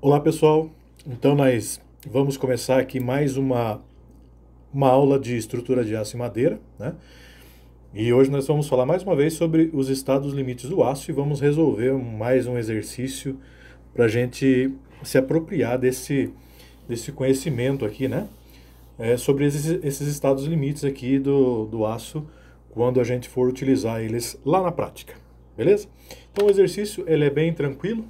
Olá pessoal, então nós vamos começar aqui mais uma aula de estrutura de aço e madeira, né? E hoje nós vamos falar mais uma vez sobre os estados limites do aço e vamos resolver mais um exercício para a gente se apropriar desse conhecimento aqui, né? Sobre esses estados limites aqui do aço quando a gente for utilizar eles lá na prática, beleza? Então o exercício ele é bem tranquilo.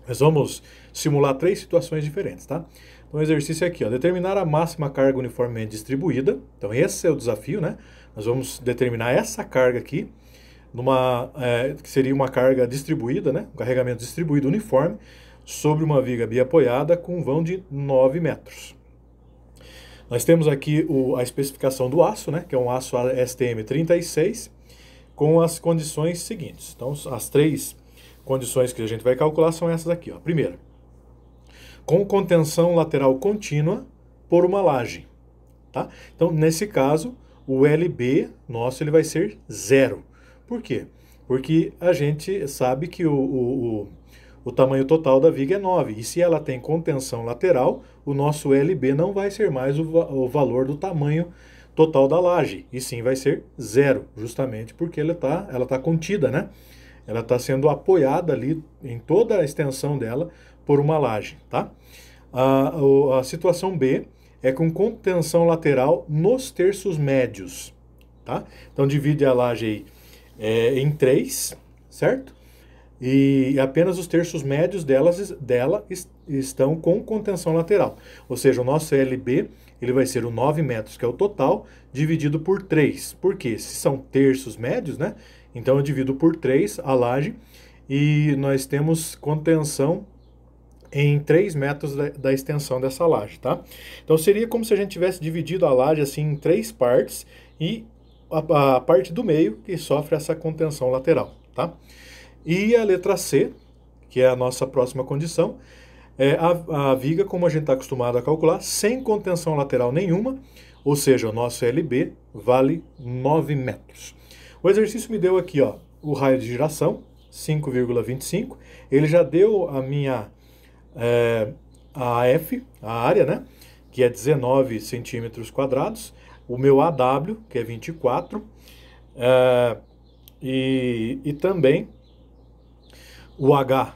Nós vamos simular três situações diferentes, tá? Então o exercício é aqui, ó, determinar a máxima carga uniformemente distribuída. Então esse é o desafio, né? Nós vamos determinar essa carga aqui, que seria uma carga distribuída, né? Um carregamento distribuído uniforme sobre uma viga biapoiada com vão de 9 metros. Nós temos aqui a especificação do aço, né? Que é um aço STM 36, com as condições seguintes. Então as três condições que a gente vai calcular são essas aqui, ó. Primeira, com contenção lateral contínua por uma laje, tá? Então, nesse caso, o LB nosso ele vai ser 0. Por quê? Porque a gente sabe que o tamanho total da viga é 9. E se ela tem contenção lateral, o nosso LB não vai ser mais o valor do tamanho total da laje. E sim vai ser 0, justamente porque ela tá contida, né? Ela está sendo apoiada ali em toda a extensão dela por uma laje, tá? A situação B é com contenção lateral nos terços médios, tá? Então divide a laje aí, em 3, certo? E apenas os terços médios dela estão com contenção lateral. Ou seja, o nosso LB ele vai ser o 9 metros, que é o total, dividido por 3. Por quê? Se são terços médios, né? Então eu divido por 3 a laje e nós temos contenção em 3 metros da extensão dessa laje, tá? Então seria como se a gente tivesse dividido a laje assim em 3 partes e a parte do meio que sofre essa contenção lateral, tá? E a letra C, que é a nossa próxima condição, é a viga, como a gente está acostumado a calcular, sem contenção lateral nenhuma, ou seja, o nosso LB vale 9 metros. O exercício me deu aqui, ó, o raio de giração, 5,25. Ele já deu a minha a F, a área, né, que é 19 centímetros quadrados. O meu AW, que é 24. E também o H,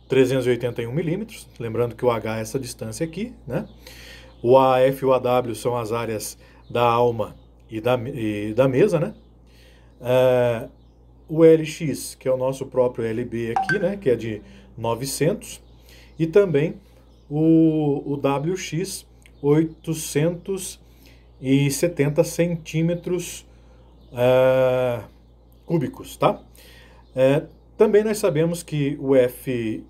381 milímetros. Lembrando que o H é essa distância aqui, né? O AF e o AW são as áreas da alma e da mesa, né? O LX, que é o nosso próprio LB aqui, né, que é de 900, e também o WX, 870 centímetros cúbicos, tá? Também nós sabemos que o F,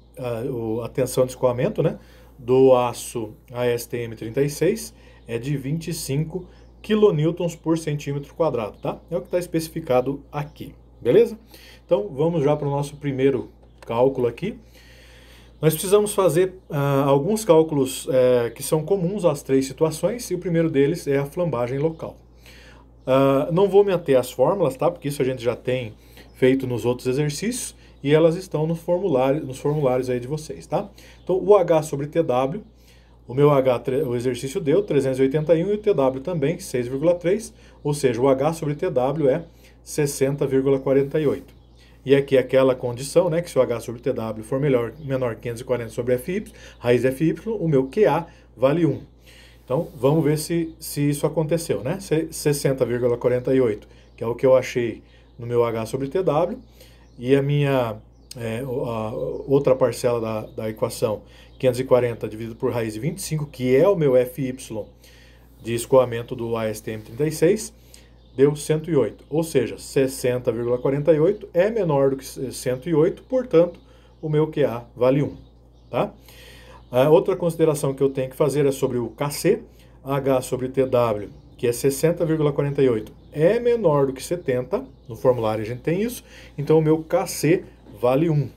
a tensão de escoamento, né, do aço ASTM 36 é de 25 kilonewtons por centímetro quadrado, tá? É o que está especificado aqui, beleza? Então, vamos já para o nosso primeiro cálculo aqui. Nós precisamos fazer alguns cálculos que são comuns às três situações, e o primeiro deles é a flambagem local. Não vou me ater às fórmulas, tá? Porque isso a gente já tem feito nos outros exercícios, e elas estão nos formulários aí de vocês, tá? Então, o H sobre TW, o meu H, o exercício deu 381 e o TW também 6,3, ou seja, o H sobre TW é 60,48. E aqui é aquela condição, né, que se o H sobre TW for menor que 540 sobre FY, raiz FY, o meu QA vale 1. Então, vamos ver se isso aconteceu, né? 60,48, que é o que eu achei no meu H sobre TW, e a minha a outra parcela da equação, 540 dividido por raiz de 25, que é o meu FY de escoamento do ASTM 36, deu 108. Ou seja, 60,48 é menor do que 108, portanto, o meu QA vale 1. Tá? Outra consideração que eu tenho que fazer é sobre o KC, H sobre TW, que é 60,48, é menor do que 70, no formulário a gente tem isso, então o meu KC vale 1,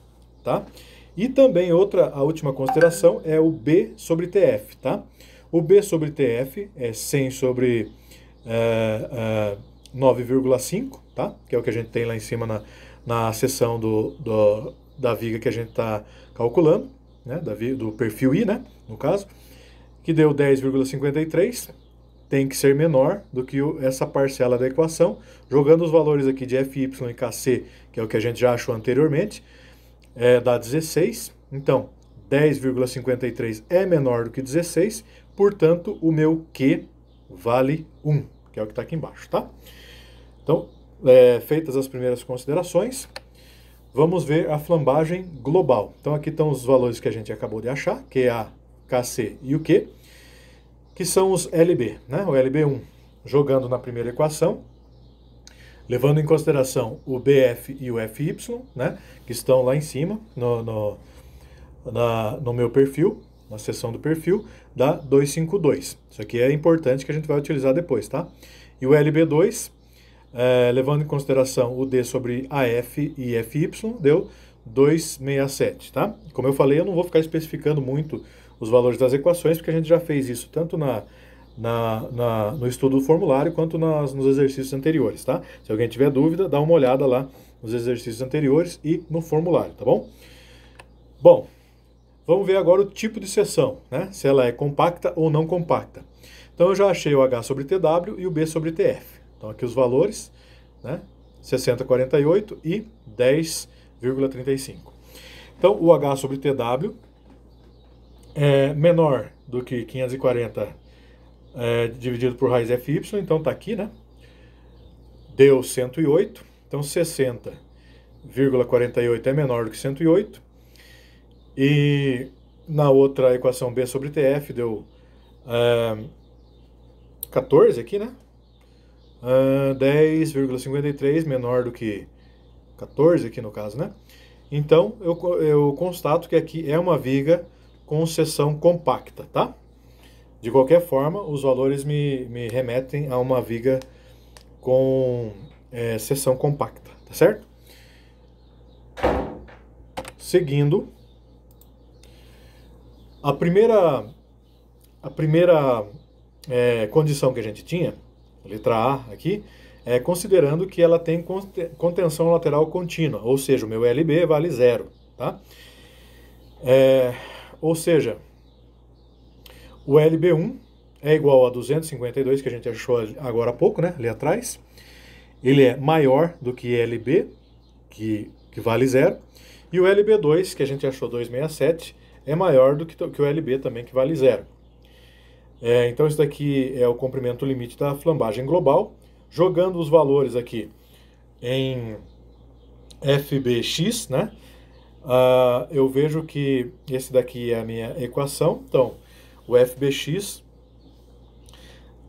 tá? E também a última consideração é o B sobre TF, tá? O B sobre TF é 100 sobre 9,5, tá? Que é o que a gente tem lá em cima na seção da viga que a gente está calculando. né, do perfil I, né, no caso, que deu 10,53, tem que ser menor do que essa parcela da equação, jogando os valores aqui de Fy e Kc, que é o que a gente já achou anteriormente, dá 16, então 10,53 é menor do que 16, portanto o meu Q vale 1, que é o que está aqui embaixo, tá? Então, feitas as primeiras considerações, vamos ver a flambagem global. Então aqui estão os valores que a gente acabou de achar, QA, KC e o Q, que são os LB, né? O LB1 jogando na primeira equação, levando em consideração o BF e o FY, né? Que estão lá em cima, no meu perfil, na seção do perfil, dá 252. Isso aqui é importante que a gente vai utilizar depois, tá? E o LB2, levando em consideração o D sobre AF e FY, deu 267, tá? Como eu falei, eu não vou ficar especificando muito os valores das equações, porque a gente já fez isso tanto no estudo do formulário quanto nos exercícios anteriores, tá? Se alguém tiver dúvida, dá uma olhada lá nos exercícios anteriores e no formulário, tá bom? Bom, vamos ver agora o tipo de seção, né? Se ela é compacta ou não compacta. Então eu já achei o H sobre TW e o B sobre TF. Então aqui os valores, né? 60,48 e 10,35. Então o H sobre TW é menor do que 540 dividido por raiz FY, então está aqui, né? Deu 108, então 60,48 é menor do que 108. E na outra equação B sobre TF deu 14 aqui, né? 10,53 menor do que 14 aqui no caso, né? Então eu constato que aqui é uma viga com seção compacta, tá? De qualquer forma, os valores me remetem a uma viga com seção compacta, tá certo? Seguindo, a primeira condição que a gente tinha, letra A aqui, considerando que ela tem contenção lateral contínua, ou seja, o meu LB vale 0, tá? Ou seja, o LB1 é igual a 252, que a gente achou agora há pouco, né, ali atrás. Ele é maior do que LB, que vale 0. E o LB2, que a gente achou 267, é maior do que o LB também, que vale 0. Então isso daqui é o comprimento limite da flambagem global. Jogando os valores aqui em FBX, né? Eu vejo que esse daqui é a minha equação. Então, o FBX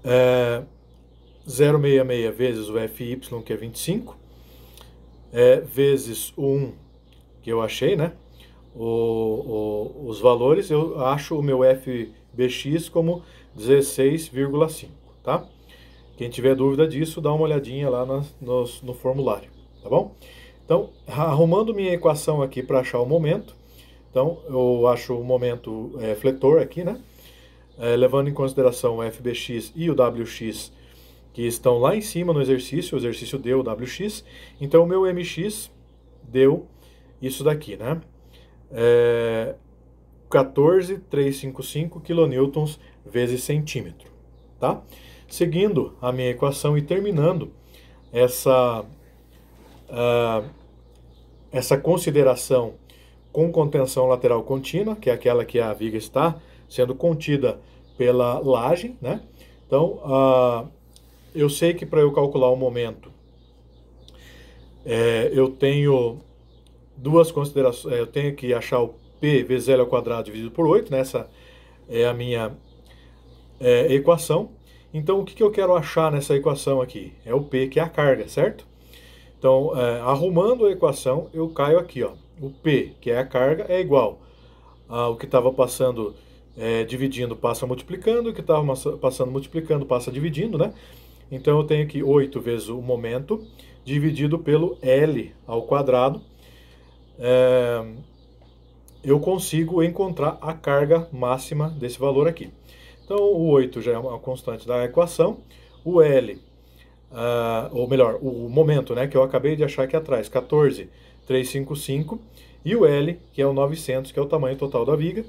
é 0,66 vezes o FY, que é 25, vezes o 1, que eu achei, né? Os valores, eu acho o meu FBX como 16,5, tá? Quem tiver dúvida disso, dá uma olhadinha lá no formulário, tá bom? Então, arrumando minha equação aqui para achar o momento, então eu acho o momento fletor aqui, né? Levando em consideração o FBX e o WX, que estão lá em cima no exercício, o exercício deu o WX, então o meu MX deu isso daqui, né? 14,355 kN vezes centímetro, tá? Seguindo a minha equação e terminando essa consideração com contenção lateral contínua, que é aquela que a viga está sendo contida pela laje, né? Então, eu sei que para eu calcular o momento, eu tenho duas considerações, eu tenho que achar o P vezes L ao quadrado dividido por 8, né? Essa é a minha equação. Então, o que eu quero achar nessa equação aqui? É o P, que é a carga, certo? Então, arrumando a equação, eu caio aqui, ó. O P, que é a carga, é igual ao que estava passando dividindo, passa multiplicando, o que estava passando multiplicando, passa dividindo, né? Então, eu tenho aqui 8 vezes o momento, dividido pelo L ao quadrado. Eu consigo encontrar a carga máxima desse valor aqui. Então, o 8 já é uma constante da equação. O L, ou melhor, o momento, né, que eu acabei de achar aqui atrás, 14 355, e o L, que é o 900, que é o tamanho total da viga.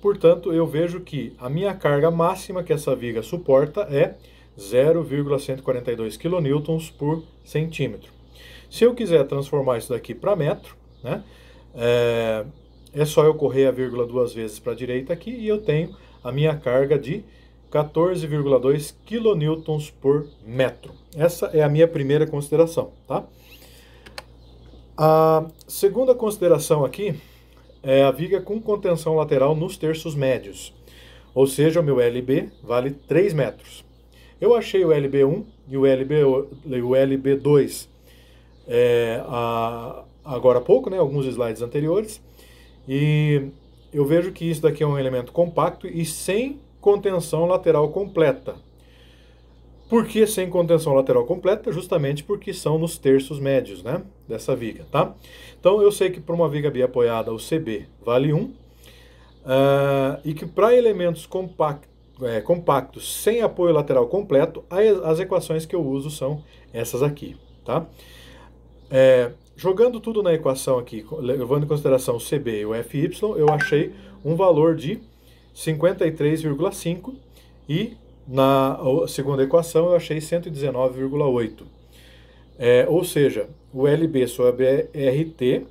Portanto, eu vejo que a minha carga máxima que essa viga suporta é 0,142 kN por centímetro. Se eu quiser transformar isso daqui para metro, né, é só eu correr a vírgula duas vezes para a direita aqui e eu tenho a minha carga de 14,2 kN por metro. Essa é a minha primeira consideração, tá? A segunda consideração aqui é a viga com contenção lateral nos terços médios. Ou seja, o meu LB vale 3 metros. Eu achei o LB1 e o LB2 agora há pouco, né, alguns slides anteriores. E eu vejo que isso daqui é um elemento compacto e sem contenção lateral completa. Por que sem contenção lateral completa? Justamente porque são nos terços médios, né, dessa viga, tá? Então eu sei que para uma viga biapoiada o CB vale 1, e que para elementos compactos sem apoio lateral completo, as equações que eu uso são essas aqui, tá? Jogando tudo na equação aqui, levando em consideração o CB e o FY, eu achei um valor de 53,5 e na segunda equação eu achei 119,8. Ou seja, o LB sobre RT,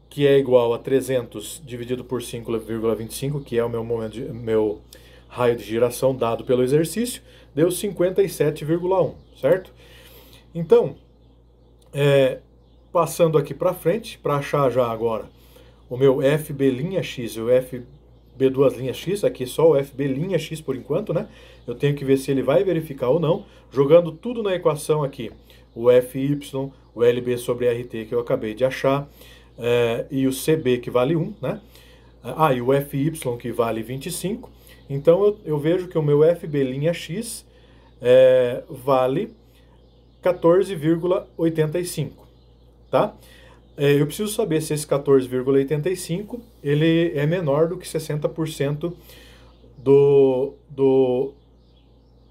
que é igual a 300 dividido por 5,25, que é o meu raio de giração dado pelo exercício, deu 57,1, certo? Então, passando aqui para frente, para achar já agora o meu FB'(x) e o FB2'(x), aqui só o FB'(x) por enquanto, né? Eu tenho que ver se ele vai verificar ou não, jogando tudo na equação aqui, o FY, o LB sobre RT que eu acabei de achar, e o CB que vale 1, né? E o FY que vale 25, então eu vejo que o meu FB'(x) vale 14,85, tá? Eu preciso saber se esse 14,85 ele é menor do que 60% do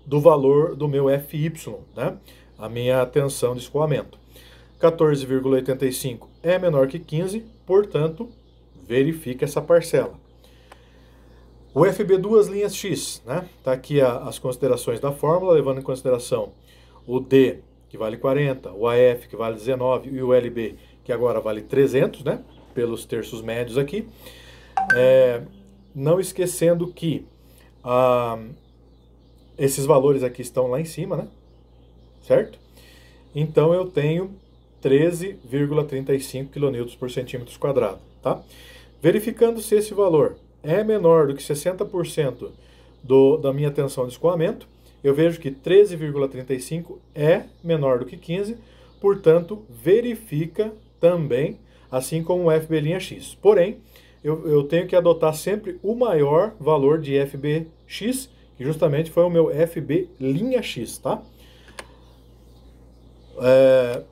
valor do meu FY, né? A minha tensão de escoamento. 14,85 é menor que 15, portanto, verifica essa parcela. O FB2'(x), né? Tá aqui as considerações da fórmula, levando em consideração o D, que vale 40, o AF, que vale 19, e o LB, que agora vale 300, né, pelos terços médios aqui. Não esquecendo que esses valores aqui estão lá em cima, né, certo? Então eu tenho 13,35 kN por centímetro quadrado, tá? Verificando se esse valor é menor do que 60% da minha tensão de escoamento, eu vejo que 13,35 é menor do que 15, portanto, verifica também, assim como o FB'(x). Porém, eu tenho que adotar sempre o maior valor de FB'x, que justamente foi o meu FB'(x), tá?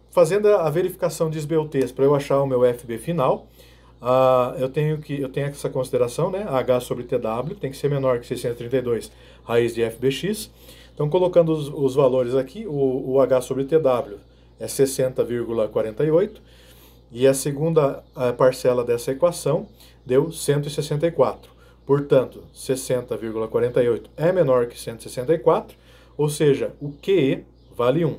Fazendo a verificação de esbeltez para eu achar o meu FB final, eu tenho essa consideração, né? H sobre TW tem que ser menor que 632 raiz de FB'x. Então, colocando os valores aqui, o H sobre TW é 60,48, e a segunda parcela dessa equação deu 164. Portanto, 60,48 é menor que 164, ou seja, o QE vale 1.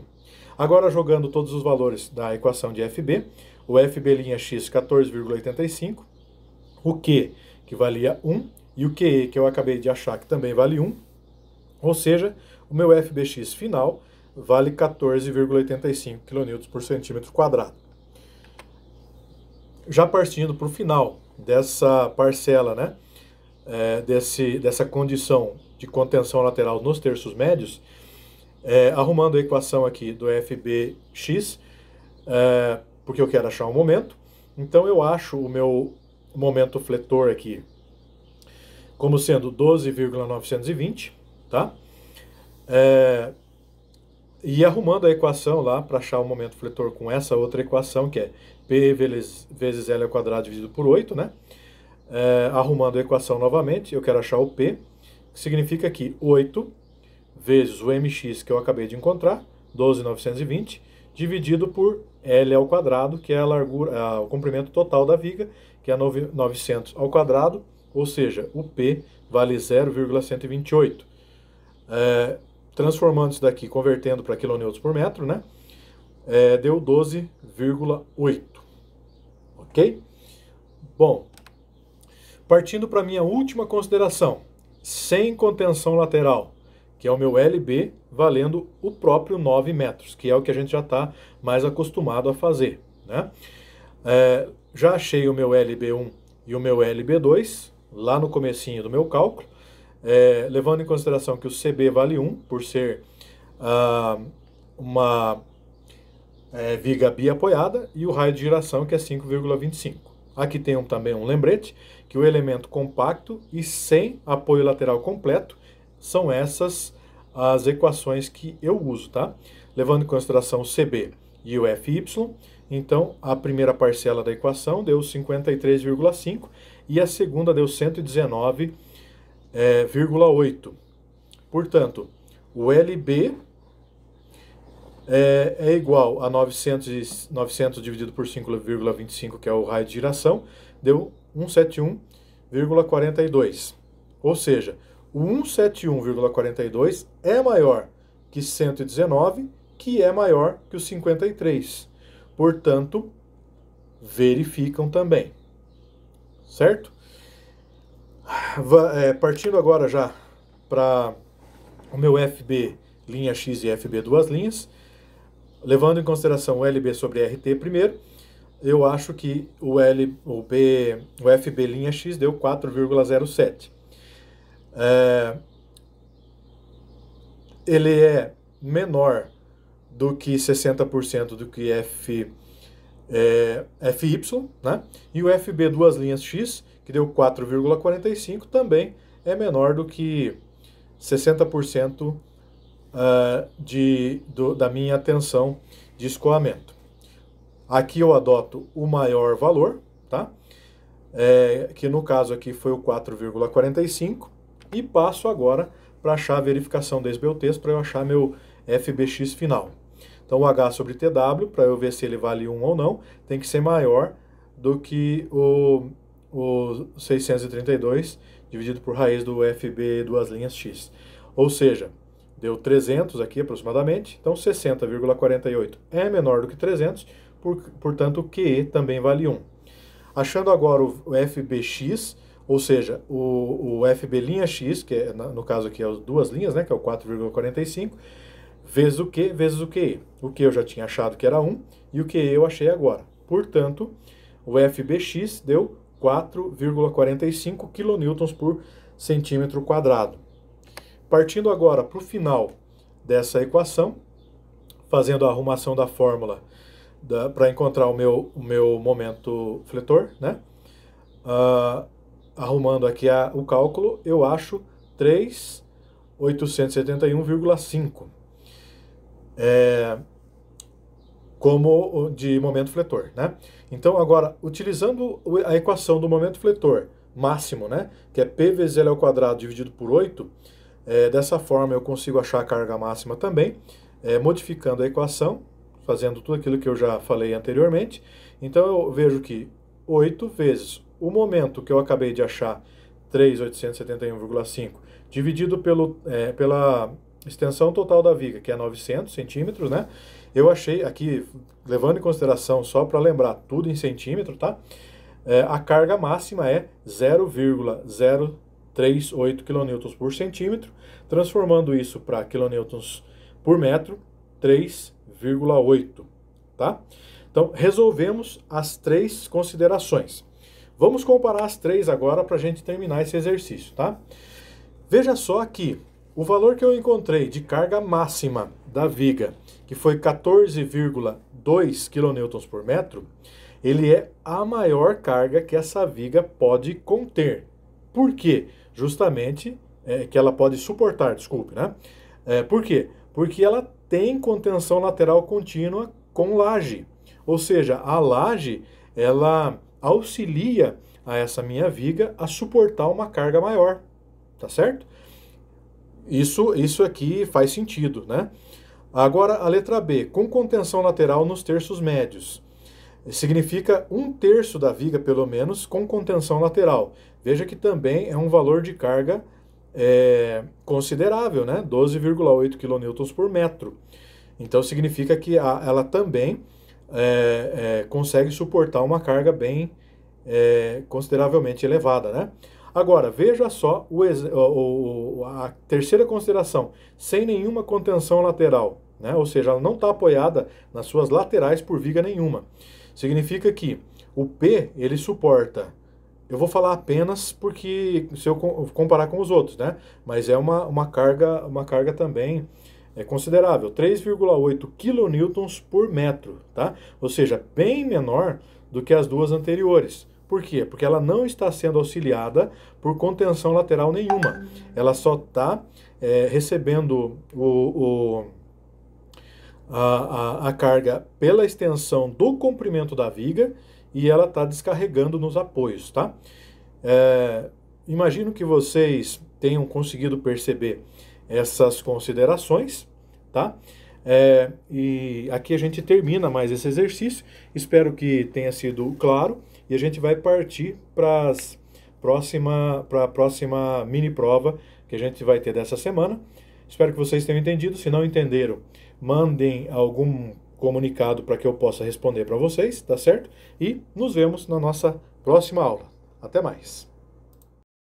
Agora, jogando todos os valores da equação de FB, o FB'(x 14,85, o Q, que valia 1, e o QE, que eu acabei de achar que também vale 1, ou seja, o meu FB'x final vale 14,85 kN por centímetro quadrado. Já partindo para o final dessa parcela, né, dessa condição de contenção lateral nos terços médios, arrumando a equação aqui do FB'x, porque eu quero achar um momento, então eu acho o meu momento fletor aqui como sendo 12,920, tá? E arrumando a equação lá para achar o momento fletor com essa outra equação, que é P vezes L ao quadrado dividido por 8, né? Arrumando a equação novamente, eu quero achar o P, que significa que 8 vezes o mx que eu acabei de encontrar, 12,920, dividido por L ao quadrado, que é a largura, o comprimento total da viga, que é 900 ao quadrado, ou seja, o P vale 0,128. Transformando isso daqui, convertendo para quilonewtons por metro, né? Deu 12,8. Ok? Bom, partindo para a minha última consideração, sem contenção lateral, que é o meu LB valendo o próprio 9 metros, que é o que a gente já está mais acostumado a fazer, né? Já achei o meu LB1 e o meu LB2 lá no comecinho do meu cálculo, levando em consideração que o CB vale 1, por ser uma viga biapoiada, e o raio de giração, que é 5,25. Aqui tem também um lembrete, que o elemento compacto e sem apoio lateral completo são essas as equações que eu uso, tá? Levando em consideração o CB e o FY, então a primeira parcela da equação deu 53,5 e a segunda deu 119,8. Portanto, o LB é igual a 900 dividido por 5,25, que é o raio de giração, deu 171,42. Ou seja, o 171,42 é maior que 119, que é maior que o 53. Portanto, verificam também. Certo? Partindo agora já para o meu FB linha X e FB duas linhas, levando em consideração o LB sobre RT primeiro, eu acho que o FB linha X deu 4,07. Ele é menor do que 60% do que FY, né? E o FB duas linhas X, que deu 4,45, também é menor do que 60% da minha tensão de escoamento. Aqui eu adoto o maior valor, tá? Que no caso aqui foi o 4,45, e passo agora para achar a verificação desse meu texto, para eu achar meu FBX final. Então o H sobre TW, para eu ver se ele vale 1 ou não, tem que ser maior do que o 632 dividido por raiz do FB duas linhas X. Ou seja, deu 300 aqui aproximadamente, então 60,48 é menor do que 300, portanto o QE também vale 1. Achando agora o FBX, ou seja, o FB linha X, que no caso aqui é as duas linhas, né, que é o 4,45, vezes o Q, vezes o QE. O Q eu já tinha achado que era 1, e o QE eu achei agora. Portanto, o FBX deu 4,45 kN por centímetro quadrado. Partindo agora para o final dessa equação, fazendo a arrumação da fórmula para encontrar o meu momento fletor, né? Arrumando aqui o cálculo, eu acho 3.871,5 como de momento fletor, né? Então agora, utilizando a equação do momento fletor máximo, né, que é P vezes L ao quadrado dividido por 8, dessa forma eu consigo achar a carga máxima também, modificando a equação, fazendo tudo aquilo que eu já falei anteriormente. Então eu vejo que 8 vezes o momento que eu acabei de achar, 3.871,5, dividido pela extensão total da viga, que é 900 centímetros, né? Eu achei aqui, levando em consideração, só para lembrar, tudo em centímetro, tá? A carga máxima é 0,038 kN por centímetro, transformando isso para kN por metro, 3,8, tá? Então, resolvemos as três considerações. Vamos comparar as três agora para a gente terminar esse exercício, tá? Veja só aqui, o valor que eu encontrei de carga máxima da viga, que foi 14,2 kN por metro, ele é a maior carga que essa viga pode conter. Por quê? Justamente que ela pode suportar, desculpe, né? Por quê? Porque ela tem contenção lateral contínua com laje. Ou seja, a laje, ela auxilia a essa minha viga a suportar uma carga maior, tá certo? Isso aqui faz sentido, né? Agora, a letra B, com contenção lateral nos terços médios. Significa 1/3 da viga, pelo menos, com contenção lateral. Veja que também é um valor de carga considerável, né? 12,8 kN por metro. Então, significa que ela também consegue suportar uma carga bem consideravelmente elevada, né? Agora, veja só a terceira consideração, sem nenhuma contenção lateral, né? Ou seja, ela não está apoiada nas suas laterais por viga nenhuma. Significa que o P, ele suporta, eu vou falar apenas porque, se eu comparar com os outros, né? Mas é uma carga também considerável, 3,8 kN por metro, tá? Ou seja, bem menor do que as duas anteriores. Por quê? Porque ela não está sendo auxiliada por contenção lateral nenhuma. Ela só está recebendo a carga pela extensão do comprimento da viga e ela está descarregando nos apoios, tá? Imagino que vocês tenham conseguido perceber essas considerações, tá? E aqui a gente termina mais esse exercício. Espero que tenha sido claro e a gente vai partir para a próxima mini prova que a gente vai ter dessa semana. Espero que vocês tenham entendido. Se não entenderam, mandem algum comunicado para que eu possa responder para vocês, tá certo? E nos vemos na nossa próxima aula. Até mais!